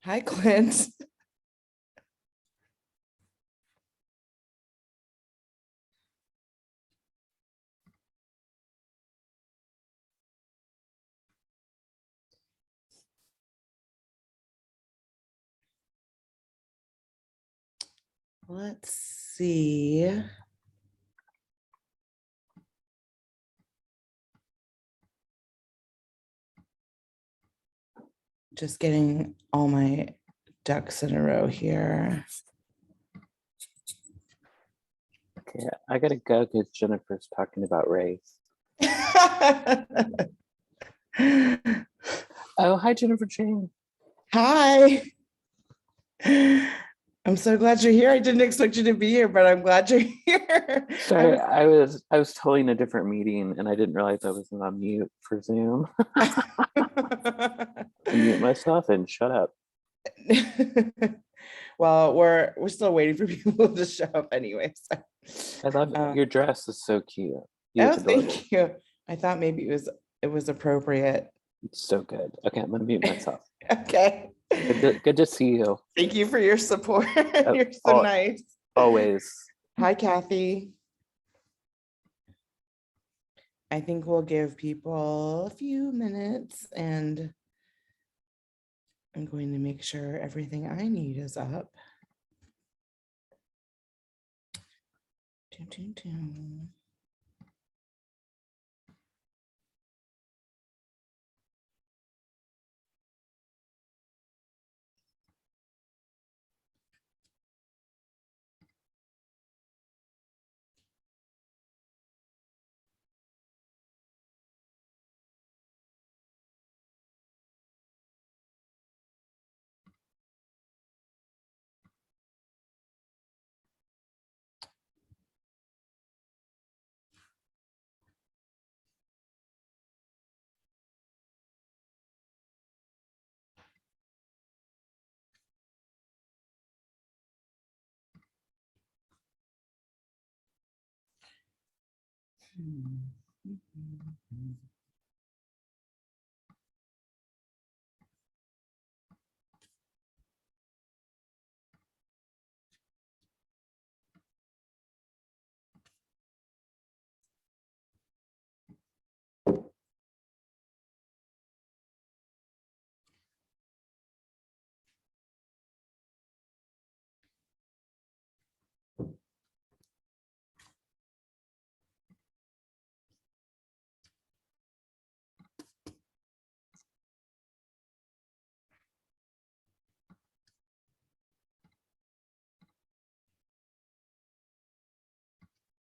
Hi, Clint. Let's see. Just getting all my ducks in a row here. Okay, I gotta go because Jennifer's talking about race. Oh, hi, Jennifer Cheng. Hi. I'm so glad you're here. I didn't expect you to be here, but I'm glad you're here. Sorry, I was totally in a different meeting and I didn't realize I was on mute for Zoom. Mute myself and shut up. Well, we're still waiting for people to show up anyway. So. I love your dress is so cute. Thank you. I thought maybe it was appropriate. It's so good. Okay, I'm gonna mute myself. Okay. Good to see you. Thank you for your support. You're so nice. Always. Hi, Kathy. I think we'll give people a few minutes and I'm going to make sure everything I need is up.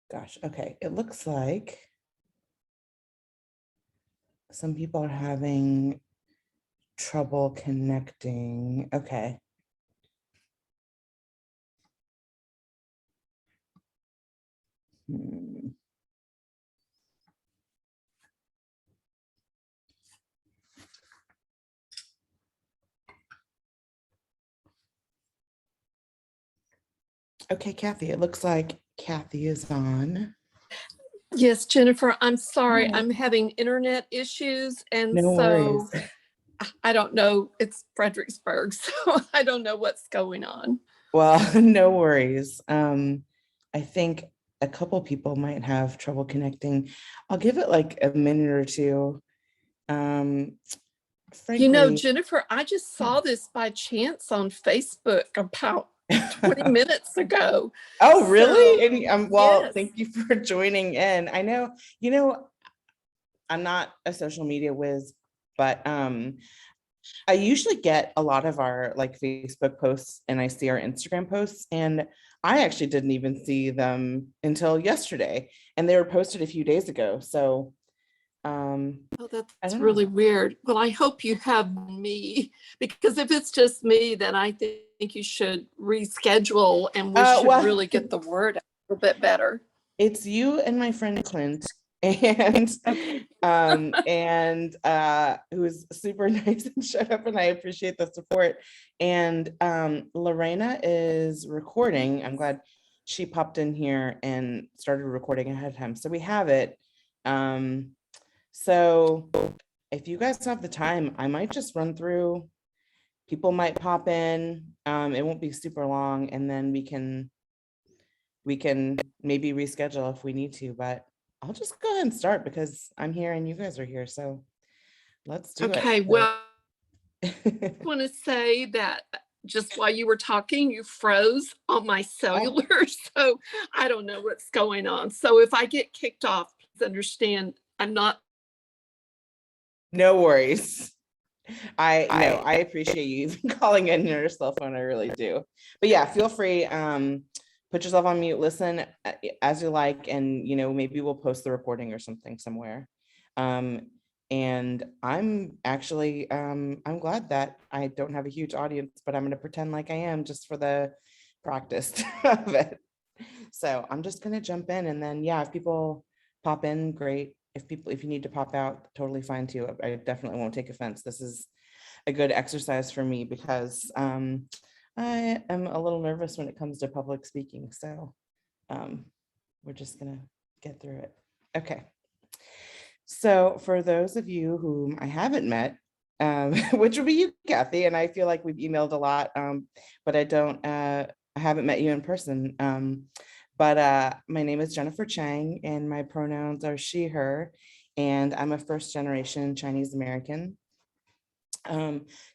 Gosh, okay. It looks like some people are having trouble connecting. Okay. Okay, Kathy, it looks like Kathy is on. Yes, Jennifer, I'm sorry. I'm having internet issues. And No worries. I don't know. It's Fredericksburg, so I don't know what's going on. Well, no worries. I think a couple people might have trouble connecting. I'll give it like a minute or two. Frankly, Jennifer, I just saw this by chance on Facebook about 20 minutes ago. Oh, really? So, And well, yes. Thank you for joining in. I know, I'm not a social media whiz, but I usually get a lot of our like Facebook posts and I see our Instagram posts, and I actually didn't even see them until yesterday, and they were posted a few days ago. So oh, that's really weird. Well, I hope you have me, because if it's just me, then I think you should reschedule and we should really get the word out a little bit better. It's you and my friend Clint, and who's super nice and showed up, and I appreciate the support. And Lorena is recording. I'm glad she popped in here and started recording ahead of time, so we have it. So if you guys have the time, I might just run through people might pop in. It won't be super long, and then we can maybe reschedule if we need to, but I'll just go ahead and start because I'm here and you guys are here. So let's do it. Okay, well, I want to say that just while you were talking, you froze on my cellular. So I don't know what's going on. So if I get kicked off, please understand I'm not. No worries. I appreciate you even calling in your cell phone. I really do. But yeah, feel free. Put yourself on mute, listen as you like, and maybe we'll post the recording or something somewhere. And I'm actually I'm glad that I don't have a huge audience, but I'm going to pretend like I am just for the practice of it. So I'm just going to jump in, and then yeah, if people pop in, great. If you need to pop out, totally fine too. I definitely won't take offense. This is a good exercise for me because I am a little nervous when it comes to public speaking. So we're just gonna get through it. Okay. So for those of you whom I haven't met, which would be you, Kathy, and I feel like we've emailed a lot, but I haven't met you in person. But my name is Jennifer Cheng, and my pronouns are she, her, and I'm a first-generation Chinese American.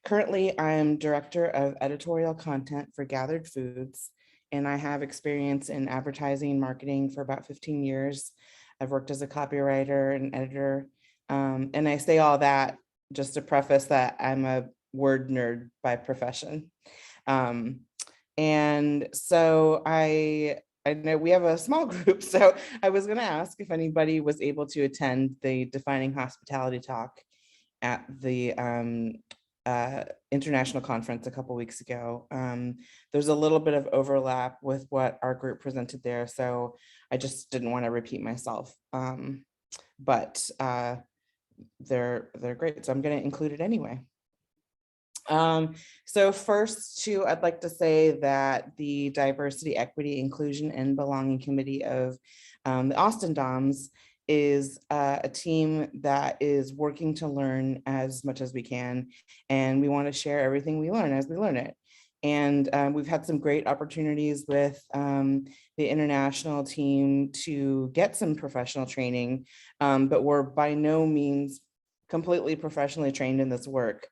Currently, I'm director of editorial content for Gathered Foods, and I have experience in advertising and marketing for about 15 years. I've worked as a copywriter and editor, and I say all that just to preface that I'm a word nerd by profession. And so I know we have a small group, so I was going to ask if anybody was able to attend the Defining Hospitality talk at the international conference a couple weeks ago. There's a little bit of overlap with what our group presented there, so I just didn't want to repeat myself. But they're great, so I'm going to include it anyway. So first I'd like to say that the Diversity, Equity, Inclusion, and Belonging Committee of the Austin DOMS is a team that is working to learn as much as we can, and we want to share everything we learn as we learn it. And we've had some great opportunities with the international team to get some professional training, but we're by no means completely professionally trained in this work.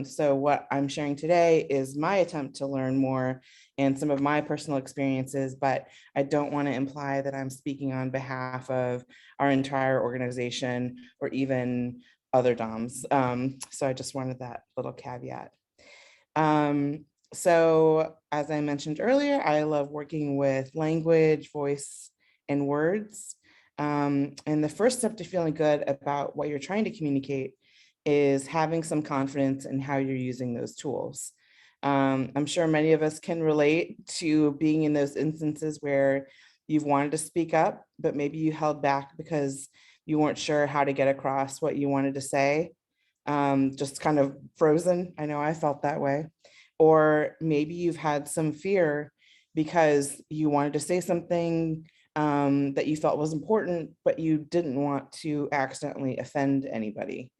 So what I'm sharing today is my attempt to learn more and some of my personal experiences, but I don't want to imply that I'm speaking on behalf of our entire organization or even other DOMs. So I just wanted that little caveat. So as I mentioned earlier, I love working with language, voice, and words. And the first step to feeling good about what you're trying to communicate is having some confidence in how you're using those tools. I'm sure many of us can relate to being in those instances where you've wanted to speak up, but maybe you held back because you weren't sure how to get across what you wanted to say, just kind of frozen. I know I felt that way. Or maybe you've had some fear because you wanted to say something that you felt was important, but you didn't want to accidentally offend anybody.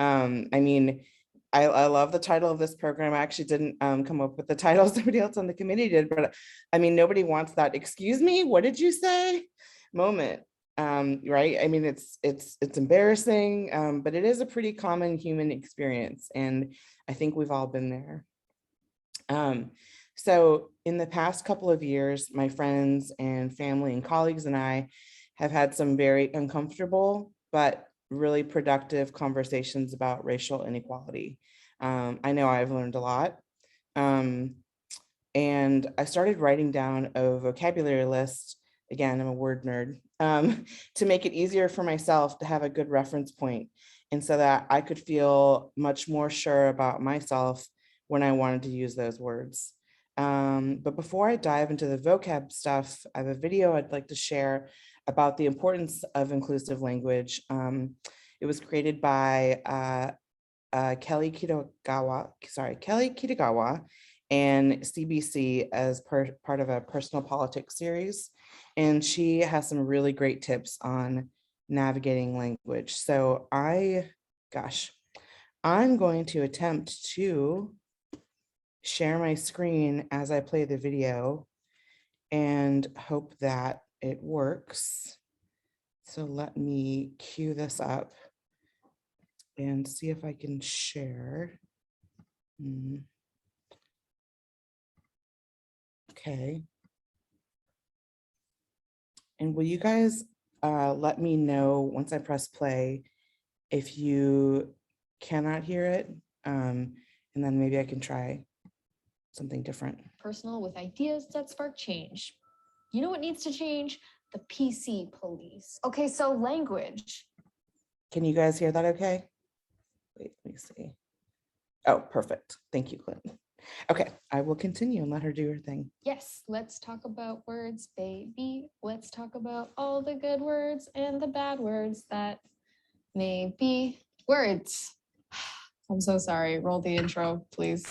I mean, I love the title of this program. I actually didn't come up with the title, somebody else on the committee did, but I mean, nobody wants that, excuse me, what did you say moment, right? I mean, it's embarrassing, but it is a pretty common human experience, and I think we've all been there. So in the past couple of years, my friends and family and colleagues and I have had some very uncomfortable, but really productive conversations about racial inequality. I know I've learned a lot. And I started writing down a vocabulary list. Again, I'm a word nerd, to make it easier for myself to have a good reference point, and so that I could feel much more sure about myself when I wanted to use those words. But before I dive into the vocab stuff, I have a video I'd like to share about the importance of inclusive language. It was created by Kelly Kitagawa and CBC as part of a personal politics series. And she has some really great tips on navigating language. So I'm going to attempt to share my screen as I play the video and hope that it works. So let me cue this up and see if I can share. Okay. And will you guys let me know once I press play if you cannot hear it? And then maybe I can try something different. Personal with ideas that spark change. You know what needs to change? The PC police. Okay, so language. Can you guys hear that okay? Wait, let me see. Oh, perfect. Thank you, Clint. Okay, I will continue and let her do her thing. Yes, let's talk about words, baby. Let's talk about all the good words and the bad words that may be. Words. I'm so sorry. Roll the intro, please.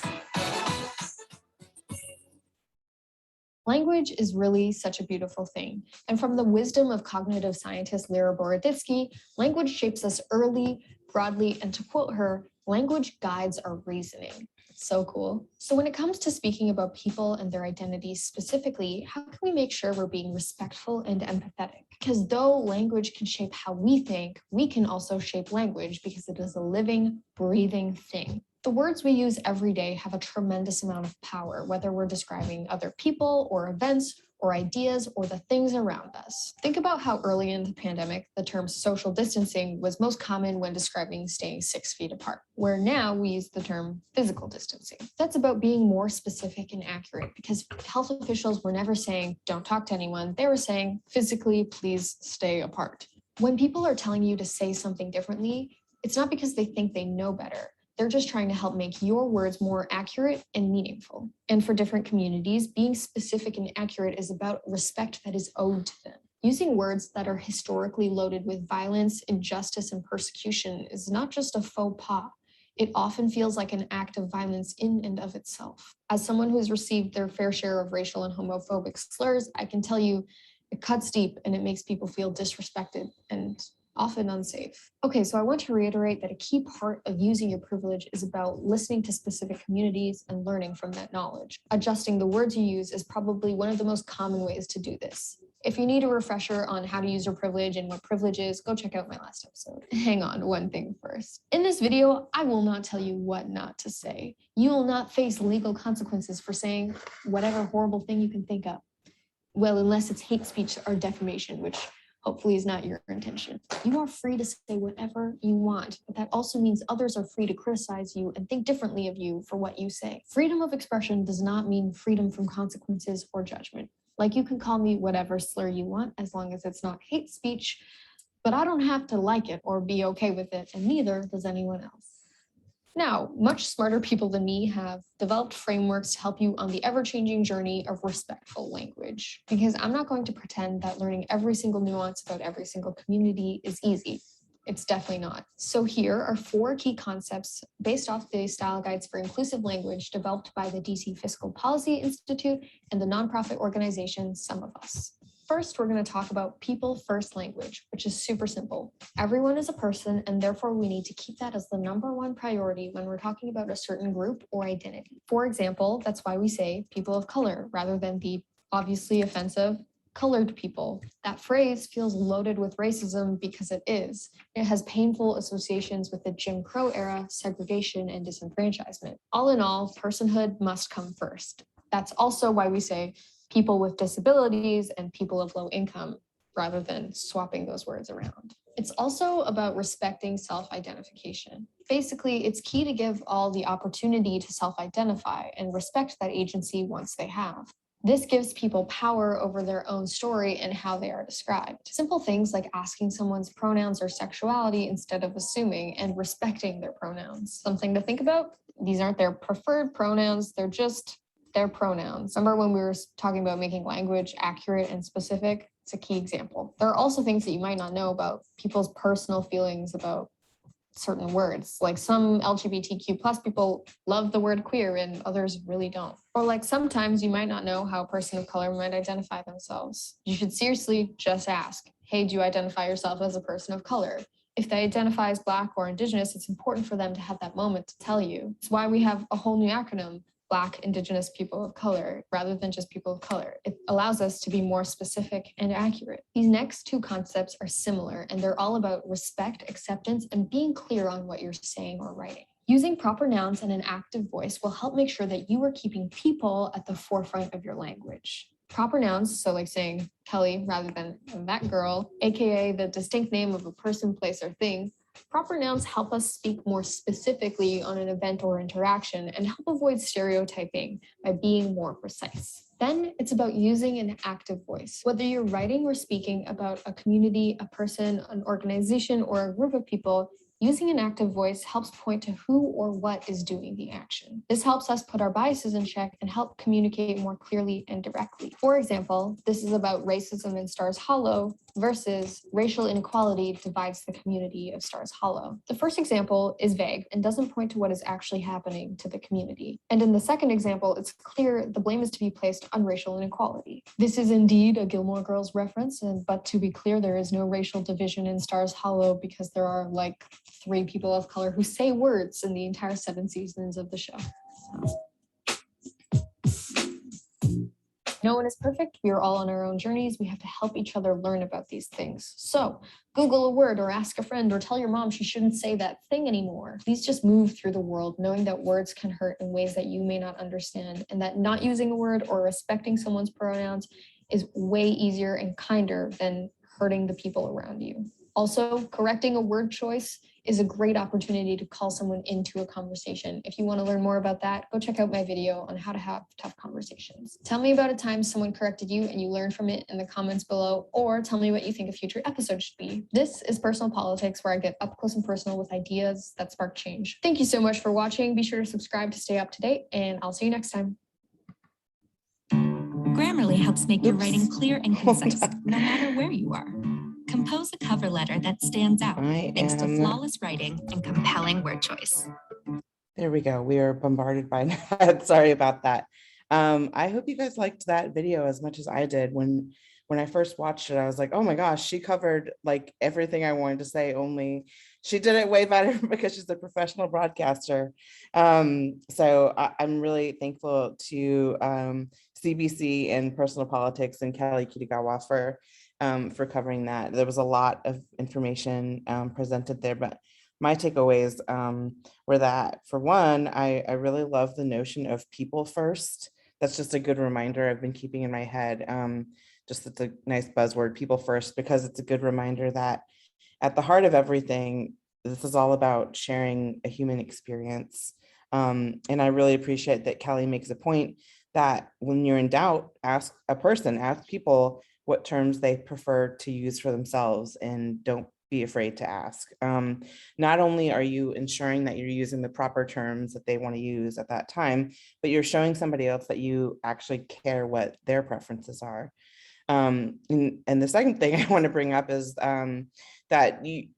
Language is really such a beautiful thing. And from the wisdom of cognitive scientist Lyra Boroditsky, language shapes us early, broadly, and to quote her, language guides our reasoning. So cool. So when it comes to speaking about people and their identities specifically, how can we make sure we're being respectful and empathetic? Because though language can shape how we think, we can also shape language because it is a living, breathing thing. The words we use every day have a tremendous amount of power, whether we're describing other people or events or ideas or the things around us. Think about how early in the pandemic, the term social distancing was most common when describing staying 6 feet apart, where now we use the term physical distancing. That's about being more specific and accurate because health officials were never saying, don't talk to anyone. They were saying, physically, please stay apart. When people are telling you to say something differently, it's not because they think they know better. They're just trying to help make your words more accurate and meaningful. And for different communities, being specific and accurate is about respect that is owed to them. Using words that are historically loaded with violence, injustice, and persecution is not just a faux pas. It often feels like an act of violence in and of itself. As someone who's received their fair share of racial and homophobic slurs, I can tell you it cuts deep and it makes people feel disrespected and often unsafe. Okay, so I want to reiterate that a key part of using your privilege is about listening to specific communities and learning from that knowledge. Adjusting the words you use is probably one of the most common ways to do this. If you need a refresher on how to use your privilege and what privilege is, go check out my last episode. Hang on, one thing first. In this video, I will not tell you what not to say. You will not face legal consequences for saying whatever horrible thing you can think of. Well, unless it's hate speech or defamation, which hopefully is not your intention. You are free to say whatever you want, but that also means others are free to criticize you and think differently of you for what you say. Freedom of expression does not mean freedom from consequences or judgment. Like you can call me whatever slur you want as long as it's not hate speech, but I don't have to like it or be okay with it, and neither does anyone else. Now, much smarter people than me have developed frameworks to help you on the ever-changing journey of respectful language, because I'm not going to pretend that learning every single nuance about every single community is easy. It's definitely not. So here are 4 key concepts based off the style guides for inclusive language developed by the DC Fiscal Policy Institute and the nonprofit organization Some of Us. First, we're going to talk about people first language, which is super simple. Everyone is a person, and therefore we need to keep that as the #1 priority when we're talking about a certain group or identity. For example, that's why we say people of color rather than the obviously offensive colored people. That phrase feels loaded with racism because it is. It has painful associations with the Jim Crow era, segregation, and disenfranchisement. All in all, personhood must come first. That's also why we say people with disabilities and people of low income, rather than swapping those words around. It's also about respecting self-identification. Basically, it's key to give all the opportunity to self-identify and respect that agency once they have. This gives people power over their own story and how they are described. Simple things like asking someone's pronouns or sexuality instead of assuming, and respecting their pronouns. Something to think about, these aren't their preferred pronouns, they're just their pronouns. Remember when we were talking about making language accurate and specific? It's a key example. There are also things that you might not know about people's personal feelings about certain words. Like some LGBTQ plus people love the word queer and others really don't. Or like sometimes you might not know how a person of color might identify themselves. You should seriously just ask, hey, do you identify yourself as a person of color? If they identify as Black or Indigenous, it's important for them to have that moment to tell you. It's why we have a whole new acronym, Black, Indigenous people of color, rather than just people of color. It allows us to be more specific and accurate. These next two concepts are similar, and they're all about respect, acceptance, and being clear on what you're saying or writing. Using proper nouns and an active voice will help make sure that you are keeping people at the forefront of your language. Proper nouns, so like saying Kelly rather than that girl, aka the distinct name of a person, place, or thing. Proper nouns help us speak more specifically on an event or interaction and help avoid stereotyping by being more precise. Then it's about using an active voice. Whether you're writing or speaking about a community, a person, an organization, or a group of people, using an active voice helps point to who or what is doing the action. This helps us put our biases in check and help communicate more clearly and directly. For example, this is about racism in Stars Hollow versus racial inequality divides the community of Stars Hollow. The first example is vague and doesn't point to what is actually happening to the community. And in the second example, it's clear the blame is to be placed on racial inequality. This is indeed a Gilmore Girls reference, but to be clear, there is no racial division in Stars Hollow because there are like 3 people of color who say words in the entire 7 seasons of the show. No one is perfect. We are all on our own journeys. We have to help each other learn about these things. So Google a word or ask a friend or tell your mom she shouldn't say that thing anymore. Please just move through the world knowing that words can hurt in ways that you may not understand, and that not using a word or respecting someone's pronouns is way easier and kinder than hurting the people around you. Also, correcting a word choice is a great opportunity to call someone into a conversation. If you want to learn more about that, go check out my video on how to have tough conversations. Tell me about a time someone corrected you and you learned from it in the comments below, or tell me what you think a future episode should be. This is Personal Politics, where I get up close and personal with ideas that spark change. Thank you so much for watching. Be sure to subscribe to stay up to date, and I'll see you next time. Grammarly helps make your writing clear and concise, no matter where you are. Compose a cover letter that stands out thanks to flawless writing and compelling word choice. There we go. We are bombarded by that. Sorry about that. I hope you guys liked that video as much as I did. When I first watched it, I was like, oh my gosh, she covered like everything I wanted to say, only she did it way better because she's a professional broadcaster. So I'm really thankful to CBC and Personal Politics and Kelly Kitagawa for covering that. There was a lot of information presented there, but my takeaways were that, for one, I really love the notion of people first. That's just a good reminder I've been keeping in my head. Just it's a nice buzzword, people first, because it's a good reminder that at the heart of everything, this is all about sharing a human experience. And I really appreciate that Kelly makes a point that when you're in doubt, ask people what terms they prefer to use for themselves, and don't be afraid to ask. Not only are you ensuring that you're using the proper terms that they want to use at that time, but you're showing somebody else that you actually care what their preferences are. And the second thing I want to bring up is that you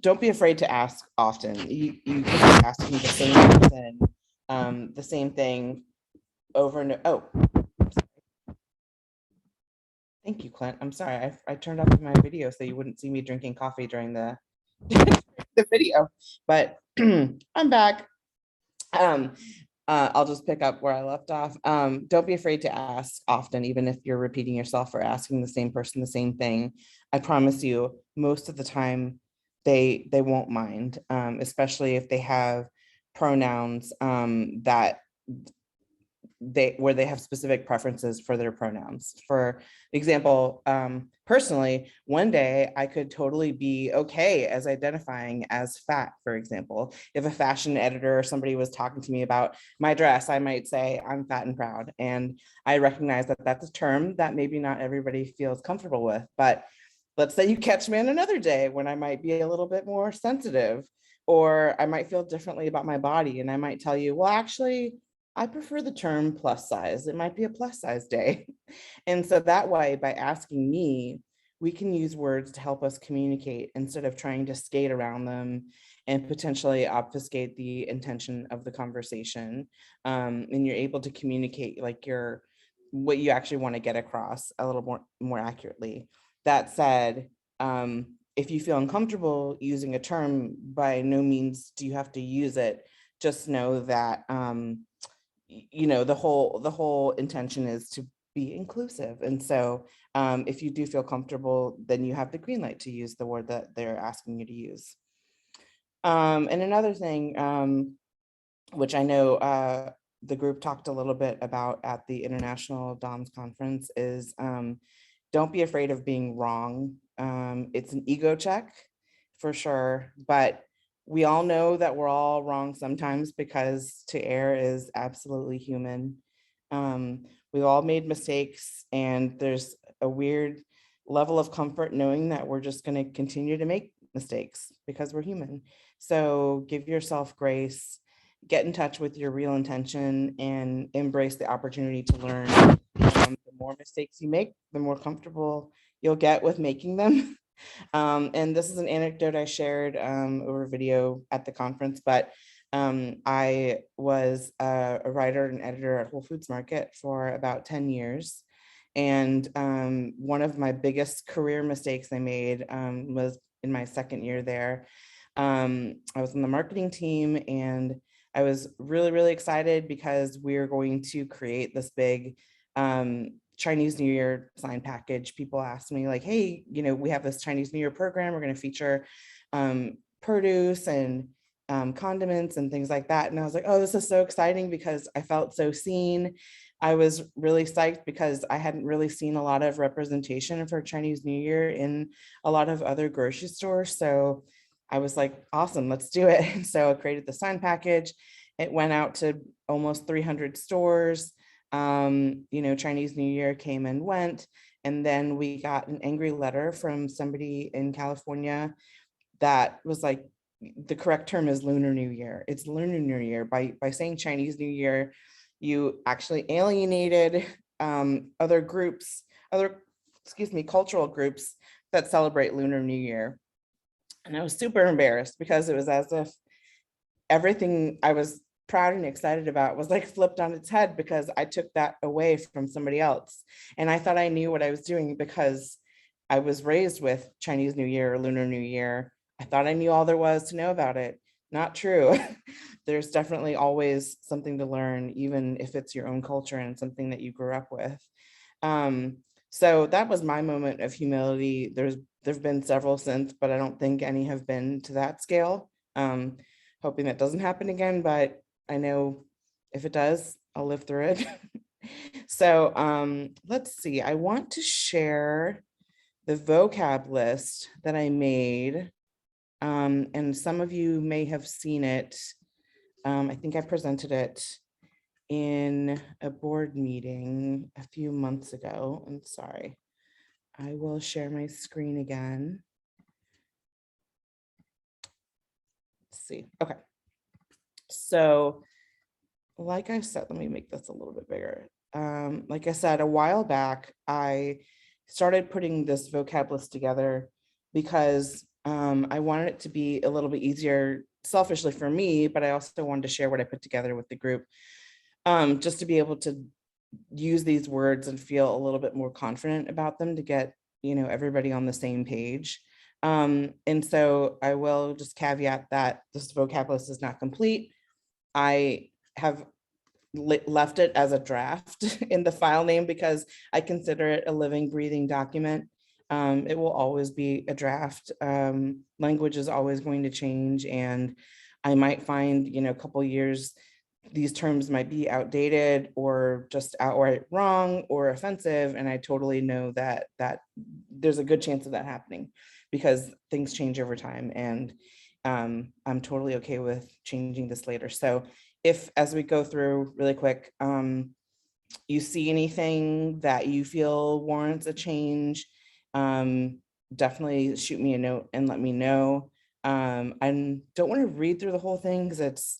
don't be afraid to ask often. You could be asking the same person, the same thing over and over. Thank you, Clint. I'm sorry. I turned off my video so you wouldn't see me drinking coffee during the video, but I'm back. I'll just pick up where I left off. Don't be afraid to ask often, even if you're repeating yourself or asking the same person the same thing. I promise you, most of the time, they won't mind, especially if they have pronouns that where they have specific preferences for their pronouns. For example, personally, one day I could totally be okay as identifying as fat, for example. If a fashion editor or somebody was talking to me about my dress, I might say I'm fat and proud. And I recognize that that's a term that maybe not everybody feels comfortable with, but let's say you catch me on another day when I might be a little bit more sensitive, or I might feel differently about my body. And I might tell you, well, actually, I prefer the term plus size. It might be a plus size day. And so that way, by asking me, we can use words to help us communicate instead of trying to skate around them and potentially obfuscate the intention of the conversation. And you're able to communicate like what you actually want to get across a little more accurately. That said, if you feel uncomfortable using a term, by no means do you have to use it. Just know that you know, the whole intention is to be inclusive. And so if you do feel comfortable, then you have the green light to use the word that they're asking you to use. And another thing, which I know the group talked a little bit about at the International DOMS conference, is don't be afraid of being wrong. It's an ego check for sure, but we all know that we're all wrong sometimes, because to err is absolutely human. We've all made mistakes, and there's a weird level of comfort knowing that we're just going to continue to make mistakes because we're human. So give yourself grace, get in touch with your real intention, and embrace the opportunity to learn. The more mistakes you make, the more comfortable you'll get with making them. And this is an anecdote I shared over video at the conference, but I was a writer and editor at Whole Foods Market for about 10 years. And one of my biggest career mistakes I made was in my second year there. I was on the marketing team, and I was really, really excited because we were going to create this big Chinese New Year sign package. People asked me like, hey, you know, we have this Chinese New Year program. We're going to feature produce and condiments and things like that. And I was like, oh, this is so exciting, because I felt so seen. I was really psyched because I hadn't really seen a lot of representation for Chinese New Year in a lot of other grocery stores. So I was like, awesome, let's do it. And so I created the sign package. It went out to almost 300 stores. You know, Chinese New Year came and went. And then we got an angry letter from somebody in California that was like, the correct term is Lunar New Year. It's Lunar New Year. By saying Chinese New Year, you actually alienated other groups, cultural groups that celebrate Lunar New Year. And I was super embarrassed, because it was as if everything I was proud and excited about was like flipped on its head, because I took that away from somebody else. And I thought I knew what I was doing because I was raised with Chinese New Year or Lunar New Year. I thought I knew all there was to know about it. Not true. There's definitely always something to learn, even if it's your own culture and something that you grew up with. So that was my moment of humility. There've been several since, but I don't think any have been to that scale. Hoping that doesn't happen again, but I know if it does, I'll live through it. So let's see. I want to share the vocab list that I made. And some of you may have seen it. I think I presented it in a board meeting a few months ago. I'm sorry. I will share my screen again. Let's see. Okay. So like I said, let me make this a little bit bigger. Like I said, a while back, I started putting this vocab list together because I wanted it to be a little bit easier selfishly for me, but I also wanted to share what I put together with the group, just to be able to use these words and feel a little bit more confident about them, to get, you know, everybody on the same page. And so I will just caveat that this vocab list is not complete. I have left it as a draft in the file name because I consider it a living, breathing document. It will always be a draft. Language is always going to change, and I might find, you know, a couple years, these terms might be outdated or just outright wrong or offensive. And I totally know that there's a good chance of that happening because things change over time. And I'm totally okay with changing this later. So if, as we go through really quick, you see anything that you feel warrants a change, definitely shoot me a note and let me know. I don't want to read through the whole thing because it's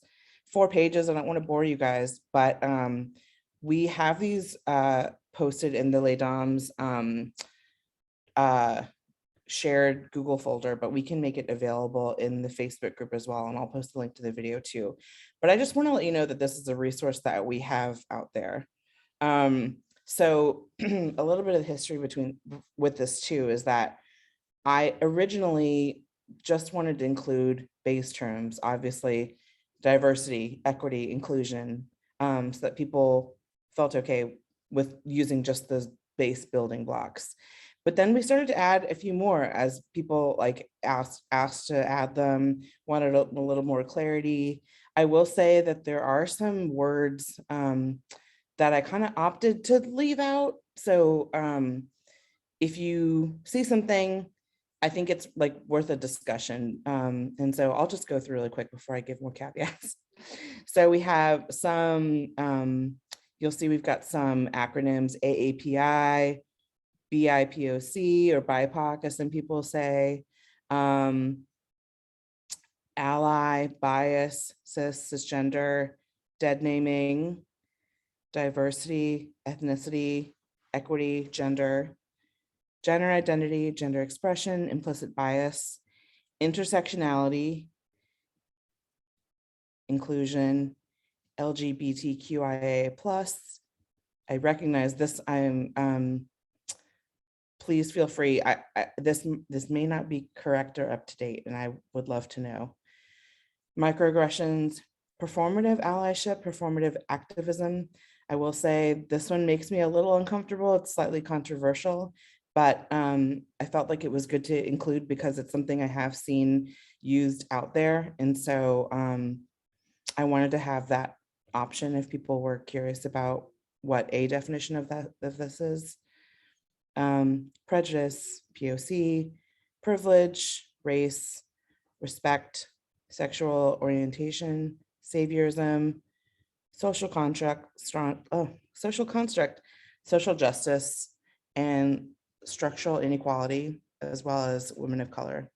4 pages. I don't want to bore you guys, but we have these posted in the LADOMS shared Google folder, but we can make it available in the Facebook group as well. And I'll post the link to the video too. But I just want to let you know that this is a resource that we have out there. So a little bit of history with this too is that I originally just wanted to include base terms, obviously diversity, equity, inclusion. so that people felt okay with using just the base building blocks. But then we started to add a few more as people like asked to add them, wanted a little more clarity. I will say that there are some words that I kind of opted to leave out. So if you see something, I think it's like worth a discussion. And so I'll just go through really quick before I give more caveats. So we have some, you'll see we've got some acronyms: AAPI, BIPOC, or BIPOC, as some people say, ally, bias, cisgender, dead naming, diversity, ethnicity, equity, gender identity, gender expression, implicit bias, intersectionality, inclusion, LGBTQIA+. I recognize this. Please feel free. This may not be correct or up to date, and I would love to know. Microaggressions, performative allyship, performative activism. I will say this one makes me a little uncomfortable. It's slightly controversial, but I felt like it was good to include because it's something I have seen used out there. And so I wanted to have that option if people were curious about what a definition of this is. Prejudice, POC, privilege, race, respect, sexual orientation, saviorism, social construct, social justice, and structural inequality, as well as women of color.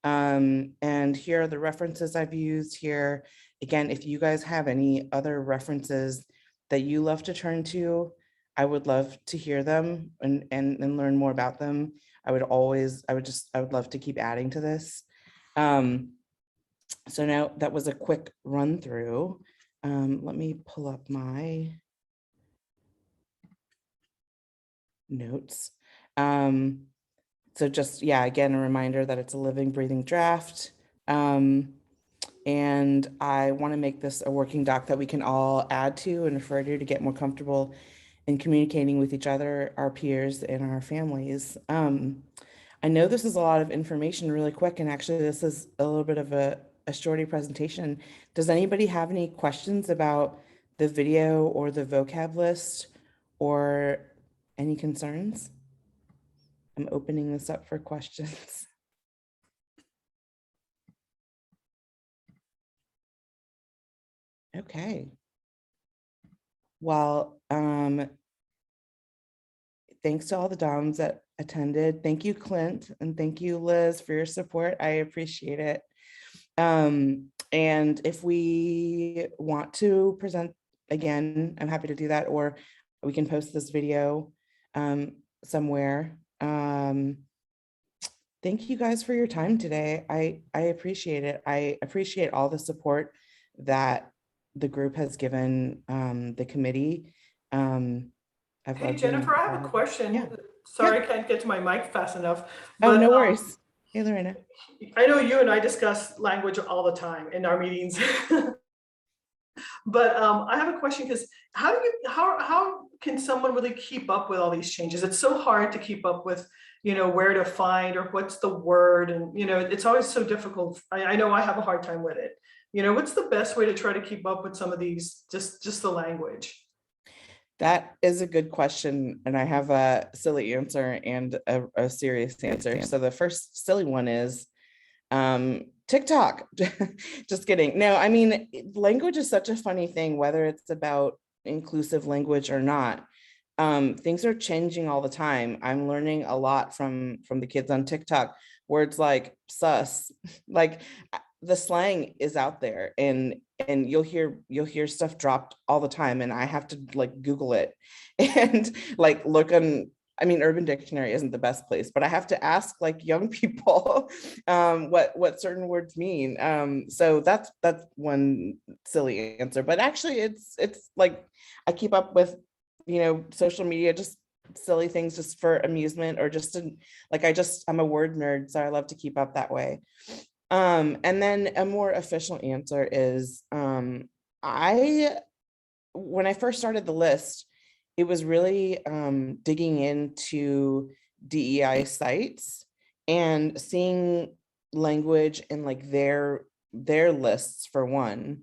And here are the references I've used here. Again, if you guys have any other references that you love to turn to, I would love to hear them and learn more about them. I would love to keep adding to this. So now that was a quick run through. Let me pull up my notes. So just, yeah, again, a reminder that it's a living, breathing draft. And I want to make this a working doc that we can all add to and refer to get more comfortable in communicating with each other, our peers, and our families. I know this is a lot of information really quick, and actually this is a little bit of a shorty presentation. Does anybody have any questions about the video or the vocab list or any concerns? I'm opening this up for questions. Okay. Well, thanks to all the DOMs that attended. Thank you, Clint, and thank you, Liz, for your support. I appreciate it. And if we want to present again, I'm happy to do that, or we can post this video somewhere. Thank you guys for your time today. I appreciate it. I appreciate all the support that the group has given the committee. Hey, Jennifer, I have a question. Yeah. Sorry, Yeah. I can't get to my mic fast enough. Oh, no worries. Hey, Lorena. I know you and I discuss language all the time in our meetings. But I have a question, because how can someone really keep up with all these changes? It's so hard to keep up with, where to find or what's the word, and it's always so difficult. I know I have a hard time with it. What's the best way to try to keep up with some of these, just the language? That is a good question, and I have a silly answer and a serious answer. So the first silly one is TikTok. Just kidding. No, I mean, language is such a funny thing, whether it's about inclusive language or not. Things are changing all the time. I'm learning a lot from the kids on TikTok. Words like sus, like the slang is out there, and you'll hear stuff dropped all the time, and I have to like Google it and like look on. I mean, Urban Dictionary isn't the best place, but I have to ask like young people what certain words mean. So that's one silly answer, but actually it's like I keep up with social media, just silly things just for amusement, or just to, like I'm a word nerd, so I love to keep up that way. And then a more official answer is I when I first started the list, it was really digging into DEI sites and seeing language and like their lists for one.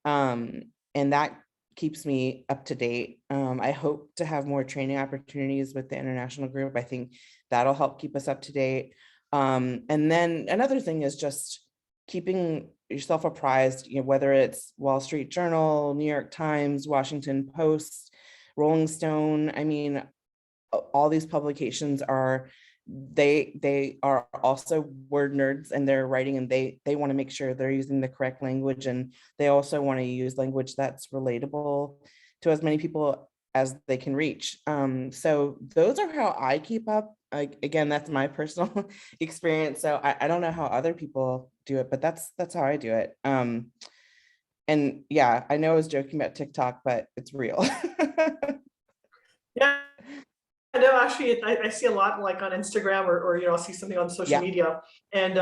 And that keeps me up to date. I hope to have more training opportunities with the international group. I think that'll help keep us up to date. And then another thing is just keeping yourself apprised, whether it's Wall Street Journal, New York Times, Washington Post, Rolling Stone. I mean, all these publications are, they are also word nerds, and they're writing, and they want to make sure they're using the correct language, and they also want to use language that's relatable to as many people as they can reach. So those are how I keep up. Again, that's my personal experience. So I don't know how other people do it, but that's how I do it. And yeah, I know I was joking about TikTok, but it's real. Yeah. No, actually, I see a lot like on Instagram or I'll see something on social media, and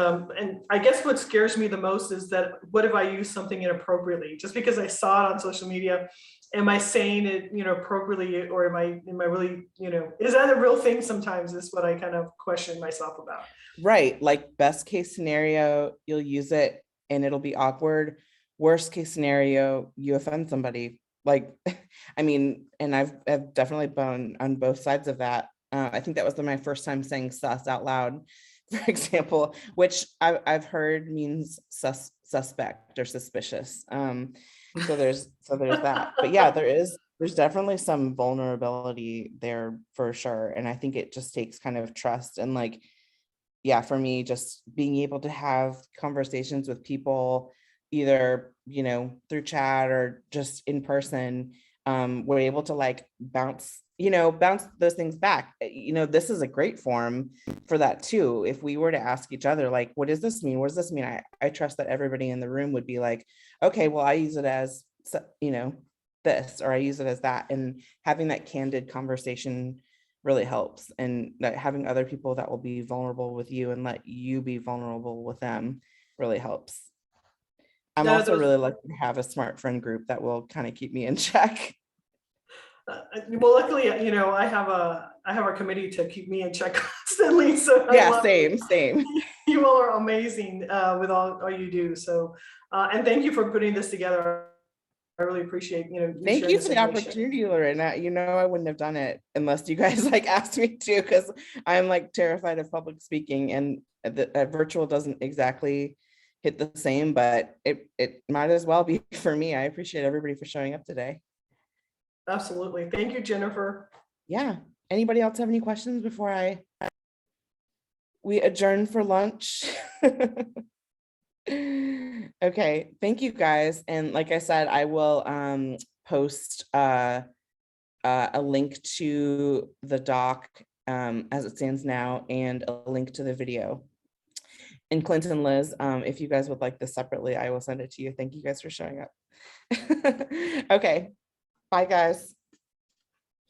I guess what scares me the most is that what if I use something inappropriately? Just because I saw it on social media, am I saying it appropriately, or am I really is that a real thing? Sometimes is what I kind of question myself about. Right, like best case scenario, you'll use it and it'll be awkward. Worst case scenario, you offend somebody. Like, I mean, and I've definitely been on both sides of that. I think that was my first time saying sus out loud, for example, which I've heard means suspect or suspicious. So there's that. But yeah, there's definitely some vulnerability there for sure. And I think it just takes kind of trust and like, yeah, for me, just being able to have conversations with people, either, through chat or just in person, we're able to like bounce those things back. This is a great forum for that too. If we were to ask each other, like, what does this mean? What does this mean? I trust that everybody in the room would be like, okay, well, I use it as, this, or I use it as that. And having that candid conversation really helps. And that having other people that will be vulnerable with you and let you be vulnerable with them really helps. I'm also really lucky to have a smart friend group that will kind of keep me in check. Well, luckily, I have a committee to keep me in check constantly. So yeah, same. You all are amazing with all you do. So, and thank you for putting this together. I really appreciate, thank you for the opportunity, Lorena. I wouldn't have done it unless you guys like asked me to, because I'm like terrified of public speaking, and the virtual doesn't exactly hit the same, but it might as well be for me. I appreciate everybody for showing up today. Absolutely. Thank you, Jennifer. Yeah. Anybody else have any questions before we adjourn for lunch? Okay, thank you guys. And like I said, I will post a link to the doc as it stands now, and a link to the video. And Clinton, Liz, if you guys would like this separately, I will send it to you. Thank you guys for showing up. Okay, bye guys.